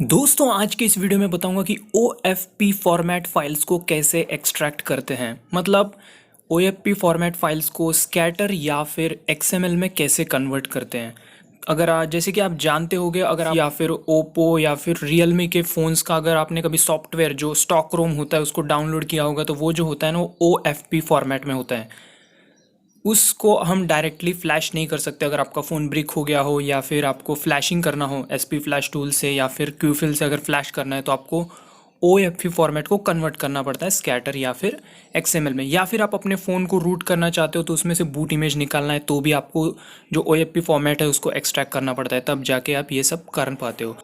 दोस्तों आज के इस वीडियो में बताऊंगा कि OFP फॉर्मेट फाइल्स को कैसे एक्सट्रैक्ट करते हैं। मतलब OFP फॉर्मेट फाइल्स को स्कैटर या फिर XML में कैसे कन्वर्ट करते हैं। अगर जैसे कि आप जानते होंगे, अगर आप या फिर ओप्पो या फिर रियलमी के फ़ोन्स का अगर आपने कभी सॉफ्टवेयर जो स्टॉक रोम होता है उसको डाउनलोड किया होगा, तो वो जो होता है ना वो OFP फॉर्मेट में होता है। उसको हम डायरेक्टली फ्लैश नहीं कर सकते। अगर आपका फ़ोन ब्रिक हो गया हो या फिर आपको फ्लैशिंग करना हो SP फ्लैश टूल से या फिर क्यूफिल से अगर फ्लैश करना है, तो आपको OFP फॉर्मेट को कन्वर्ट करना पड़ता है स्कैटर या फिर XML में। या फिर आप अपने फ़ोन को रूट करना चाहते हो तो उसमें से बूट इमेज निकालना है, तो भी आपको जो OFP फॉर्मेट है उसको एक्सट्रैक्ट करना पड़ता है, तब जाके आप ये सब कर पाते हो।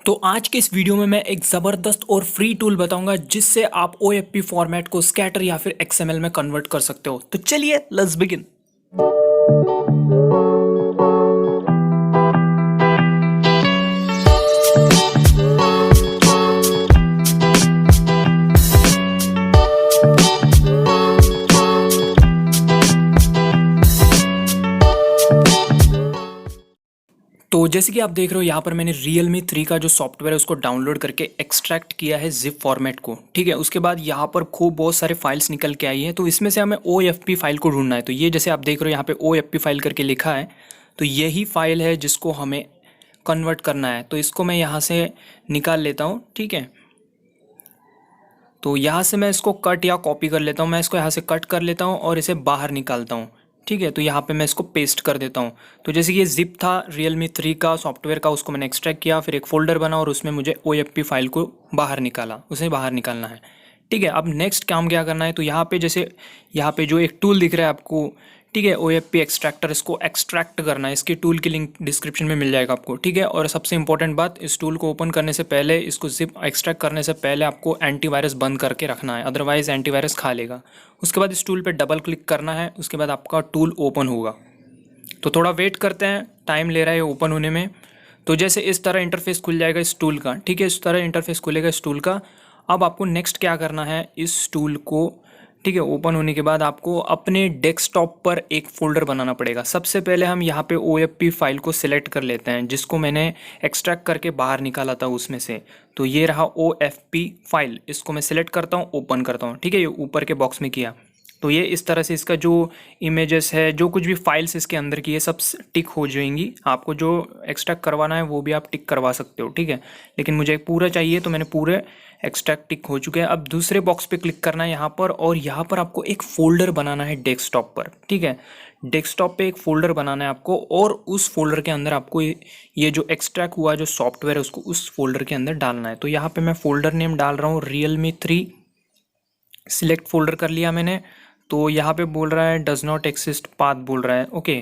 तो आज के इस वीडियो में मैं एक ज़बरदस्त और फ्री टूल बताऊंगा जिससे आप OFP फॉर्मेट को स्कैटर या फिर XML में कन्वर्ट कर सकते हो। तो चलिए लेट्स बिगिन। तो जैसे कि आप देख रहे हो यहाँ पर मैंने Realme 3 का जो सॉफ्टवेयर है उसको डाउनलोड करके एक्सट्रैक्ट किया है जिप फॉर्मेट को। ठीक है, उसके बाद यहाँ पर खूब बहुत सारे फाइल्स निकल के आई है, तो इसमें से हमें OFP फाइल को ढूंढना है। तो ये जैसे आप देख रहे हो यहाँ पे OFP फाइल करके लिखा है, तो यही फाइल है जिसको हमें कन्वर्ट करना है। तो इसको मैं यहाँ से निकाल लेता हूँ। ठीक है, तो यहाँ से मैं इसको कट या कॉपी कर लेता हूँ। मैं इसको यहाँ से कट कर लेता हूँ और इसे बाहर निकालता हूँ। ठीक है, तो यहाँ पे मैं इसको पेस्ट कर देता हूँ। तो जैसे कि ये जिप था Realme 3 का सॉफ्टवेयर का, उसको मैंने एक्सट्रैक्ट किया, फिर एक फ़ोल्डर बना और उसमें मुझे OFP फाइल को बाहर निकाला, उसे बाहर निकालना है। ठीक है, अब नेक्स्ट काम क्या करना है, तो यहाँ पे जैसे यहाँ पे जो एक टूल दिख रहा है आपको, ठीक है, OFP एक्सट्रैक्टर, इसको एक्सट्रैक्ट करना है। इसकी टूल की लिंक डिस्क्रिप्शन में मिल जाएगा आपको। ठीक है, और सबसे इंपॉर्टेंट बात, इस टूल को ओपन करने से पहले, इसको जिप एक्सट्रैक्ट करने से पहले आपको एंटीवायरस बंद करके रखना है, अदरवाइज एंटीवायरस खा लेगा। उसके बाद इस टूल पे डबल क्लिक करना है, उसके बाद आपका टूल ओपन होगा। तो थोड़ा वेट करते हैं, टाइम ले रहा है ओपन होने में। तो जैसे इस तरह इंटरफेस खुल जाएगा इस टूल का। ठीक है, इस तरह इंटरफेस खुलेगा इस टूल का। अब आपको नेक्स्ट क्या करना है, इस टूल को, ठीक है, ओपन होने के बाद आपको अपने डेस्कटॉप पर एक फ़ोल्डर बनाना पड़ेगा। सबसे पहले हम यहाँ पे OFP फाइल को सिलेक्ट कर लेते हैं जिसको मैंने एक्सट्रैक्ट करके बाहर निकाला था उसमें से। तो ये रहा OFP फाइल, इसको मैं सिलेक्ट करता हूँ, ओपन करता हूँ। ठीक है, ये ऊपर के बॉक्स में किया, तो ये इस तरह से इसका जो इमेजेस है, जो कुछ भी फाइल्स इसके अंदर की, ये सब टिक हो जाएंगी। आपको जो एक्सट्रैक्ट करवाना है वो भी आप टिक करवा सकते हो। ठीक है, लेकिन मुझे पूरा चाहिए तो मैंने पूरे एक्सट्रैक्ट टिक हो चुके हैं। अब दूसरे बॉक्स पे क्लिक करना है यहाँ पर, और यहाँ पर आपको एक फ़ोल्डर बनाना है डेस्कटॉप पर। ठीक है, डेस्कटॉप पे एक फ़ोल्डर बनाना है आपको, और उस फोल्डर के अंदर आपको ये जो एक्सट्रैक्ट हुआ जो सॉफ्टवेयर है उसको उस फोल्डर के अंदर डालना है। तो यहाँ पे मैं फ़ोल्डर नेम डाल रहा हूँ Realme 3। सिलेक्ट फोल्डर कर लिया मैंने। तो यहाँ पे बोल रहा है डज नॉट एक्सिस्ट पाथ बोल रहा है। ओके,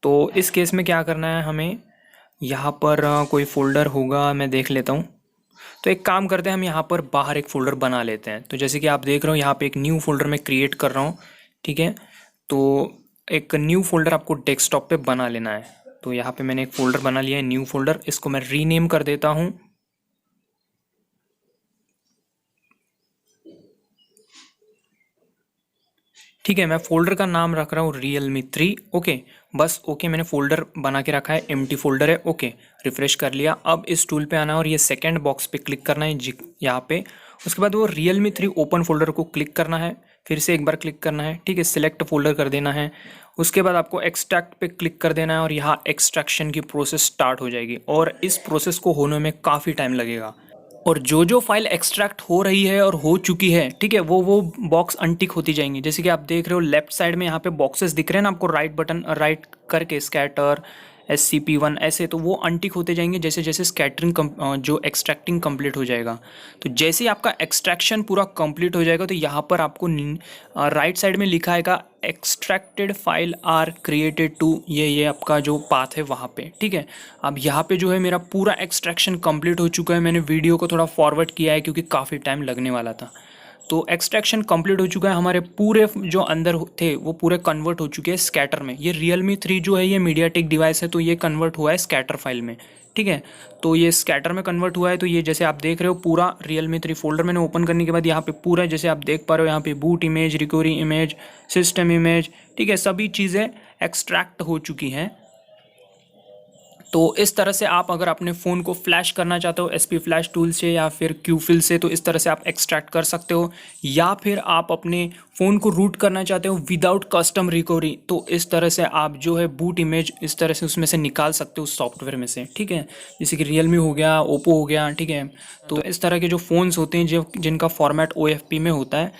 तो इस केस में क्या करना है हमें, यहाँ पर कोई फ़ोल्डर होगा, मैं देख लेता हूँ। तो एक काम करते हैं, हम यहाँ पर बाहर एक फ़ोल्डर बना लेते हैं। तो जैसे कि आप देख रहे हो यहाँ पे एक न्यू फोल्डर मैं क्रिएट कर रहा हूँ। ठीक है, तो एक न्यू फोल्डर आपको डेस्कटॉप पे बना लेना है। तो यहाँ पे मैंने एक फ़ोल्डर बना लिया है, न्यू फोल्डर। इसको मैं रीनेम कर देता हूँ। ठीक है, मैं फोल्डर का नाम रख रहा हूँ Realme 3। ओके, बस ओके, मैंने फोल्डर बना के रखा है, एम्प्टी फोल्डर है। ओके, रिफ्रेश कर लिया। अब इस टूल पे आना है और ये सेकंड बॉक्स पे क्लिक करना है यहाँ पे। उसके बाद वो Realme 3 ओपन फोल्डर को क्लिक करना है, फिर से एक बार क्लिक करना है। ठीक है, सिलेक्ट फोल्डर कर देना है। उसके बाद आपको एक्सट्रैक्ट पे क्लिक कर देना है और यहाँ एक्सट्रैक्शन की प्रोसेस स्टार्ट हो जाएगी, और इस प्रोसेस को होने में काफ़ी टाइम लगेगा। और जो फाइल एक्सट्रैक्ट हो रही है और हो चुकी है, ठीक है, वो बॉक्स अनटिक होती जाएंगी। जैसे कि आप देख रहे हो लेफ्ट साइड में यहाँ पे बॉक्सेस दिख रहे हैं ना आपको, राइट बटन राइट करके स्कैटर SCP1 ऐसे, तो वो अनटिक होते जाएंगे जैसे जैसे स्कैटरिंग जो एक्सट्रैक्टिंग कंप्लीट हो जाएगा। तो जैसे ही आपका एक्सट्रैक्शन पूरा कंप्लीट हो जाएगा, तो यहाँ पर आपको राइट साइड में लिखा आएगा extracted file are created to, ये आपका जो पाथ है वहाँ पे। ठीक है, अब यहाँ पे जो है मेरा पूरा एक्सट्रैक्शन कंप्लीट हो चुका है। मैंने वीडियो को थोड़ा फॉरवर्ड किया है क्योंकि काफ़ी टाइम लगने वाला था। तो एक्सट्रैक्शन कंप्लीट हो चुका है, हमारे पूरे जो अंदर थे वो पूरे कन्वर्ट हो चुके हैं स्कैटर में। ये Realme 3 जो है ये मीडियाटेक डिवाइस है, तो ये कन्वर्ट हुआ है स्कैटर फाइल में। ठीक है, तो ये स्कैटर में कन्वर्ट हुआ है। तो ये जैसे आप देख रहे हो पूरा Realme 3 फोल्डर मैंने ओपन करने के बाद यहाँ पे पूरा, जैसे आप देख पा रहे हो, यहाँ पे boot image, recovery image, system image, ठीक है, सभी चीज़ें एक्सट्रैक्ट हो चुकी हैं। तो इस तरह से आप अगर अपने फ़ोन को फ्लैश करना चाहते हो SP फ्लैश टूल से या फिर क्यूफिल से, तो इस तरह से आप एक्सट्रैक्ट कर सकते हो। या फिर आप अपने फ़ोन को रूट करना चाहते हो विदाउट कस्टम रिकवरी, तो इस तरह से आप जो है बूट इमेज इस तरह से उसमें से निकाल सकते हो उस सॉफ्टवेयर में से, ठीक है। जैसे कि रियलमी हो गया, ओप्पो हो गया, ठीक है। तो इस तरह के जो फ़ोन्स होते हैं जो जिनका फॉर्मेट OFP में होता है,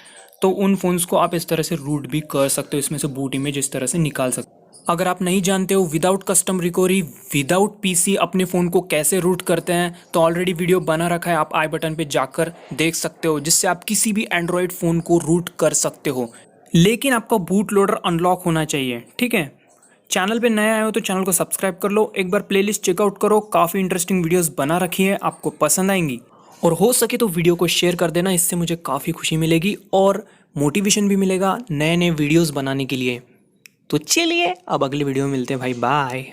तो उन फ़ोन्स को आप इस तरह से रूट भी कर सकते हो, इसमें से बूट इमेज इस तरह से निकाल सकते हो। अगर आप नहीं जानते हो without custom recovery without PC अपने फ़ोन को कैसे रूट करते हैं, तो ऑलरेडी वीडियो बना रखा है, आप आई बटन पे जाकर देख सकते हो, जिससे आप किसी भी एंड्रॉयड फ़ोन को रूट कर सकते हो। लेकिन आपका बूट लोडर अनलॉक होना चाहिए, ठीक है। चैनल पे नए आए हो तो चैनल को सब्सक्राइब कर लो, एक बार प्लेलिस्ट चेकआउट करो, काफ़ी इंटरेस्टिंग वीडियोस बना रखी है, आपको पसंद आएंगी। और हो सके तो वीडियो को शेयर कर देना, इससे मुझे काफ़ी खुशी मिलेगी और मोटिवेशन भी मिलेगा नए नए वीडियोस बनाने के लिए। तो चलिए अब अगले वीडियो में मिलते हैं भाई, बाय।